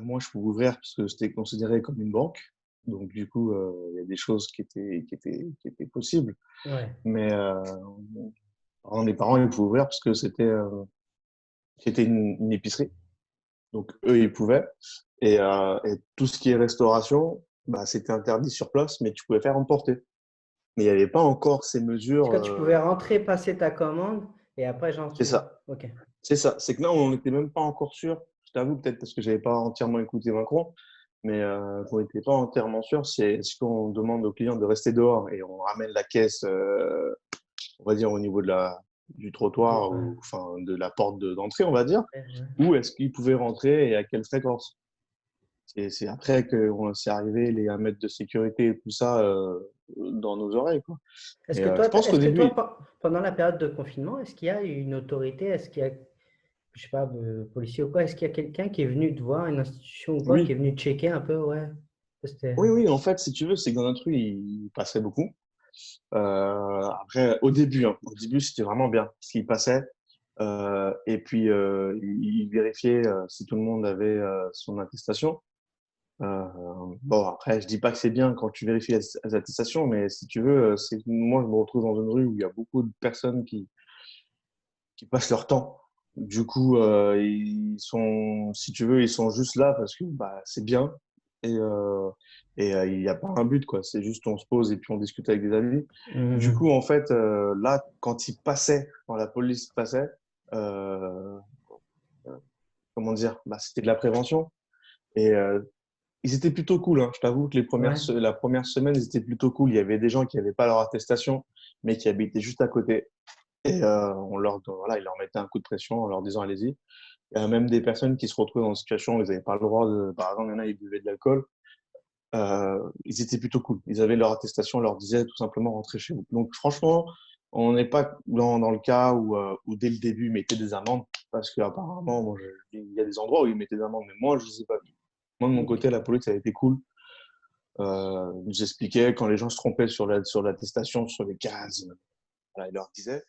moi, je pouvais ouvrir parce que c'était considéré comme une banque. Donc, du coup, il y a des choses qui étaient possibles. Ouais. Mais par exemple, mes parents, ils pouvaient ouvrir parce que c'était une épicerie. Donc, eux, ils pouvaient. Et tout ce qui est restauration, c'était interdit sur place, mais tu pouvais faire emporter. Mais il n'y avait pas encore ces C'est mesures. quand tu pouvais rentrer, passer ta commande et après, genre, C'est ça. ok. C'est ça. C'est que là, on n'était même pas encore sûr. Je t'avoue, peut-être parce que j'avais pas entièrement écouté Macron, mais on n'était pas entièrement sûr. C'est est-ce qu'on demande aux clients de rester dehors et on ramène la caisse, on va dire, au niveau du trottoir Ouais. ou enfin de la porte d'entrée, on va dire, Ouais. ou est-ce qu'ils pouvaient rentrer et à quelle fréquence? C'est après qu'on s'est arrivé les 1 mètre de sécurité et tout ça dans nos oreilles, quoi. Est-ce Et que toi, je pense qu'au début, pendant la période de confinement, est-ce qu'il y a une autorité, est-ce qu'il y a, je sais pas, policier ou quoi, est-ce qu'il y a quelqu'un qui est venu te voir, une institution ou quoi, qui est oui, venu checker un peu, ouais. C'était, oui, oui, en fait, si tu veux, c'est que dans notre rue, il passait beaucoup. Après, au début, c'était vraiment bien ce qu'il passait. Et puis, il vérifiait si tout le monde avait son attestation. Euh, bon, après, je dis pas que c'est bien quand tu vérifies les attestations, mais si tu veux, moi, je me retrouve dans une rue où il y a beaucoup de personnes qui passent leur temps. Du coup, si tu veux, ils sont juste là parce que c'est bien et il n'y a pas un but, quoi. C'est juste on se pose et puis on discute avec des amis. Du Mhm. coup, en fait, là, quand la police passait, euh, comment dire, c'était de la prévention et ils étaient plutôt cool, hein. Je t'avoue que Ouais. la première semaine, ils étaient plutôt cool. Il y avait des gens qui n'avaient pas leur attestation, mais qui habitaient juste à côté. Et voilà, ils leur mettaient un coup de pression en leur disant allez-y. Il y a même des personnes qui se retrouvaient dans une situation où ils n'avaient pas le droit de. Par exemple, il y en a, ils buvaient de l'alcool. Ils étaient plutôt cool. Ils avaient leur attestation, on leur disait tout simplement rentrez chez vous. Donc, franchement, on n'est pas dans le cas où dès le début, ils mettaient des amendes. Parce qu'apparemment, il y a des endroits où ils mettaient des amendes, mais moi, je ne les ai pas vus. Moi, de mon Ok. côté, la police, ça a été cool. Ils nous expliquaient quand les gens se trompaient sur l'attestation, sur les cases, voilà, ils leur disaient.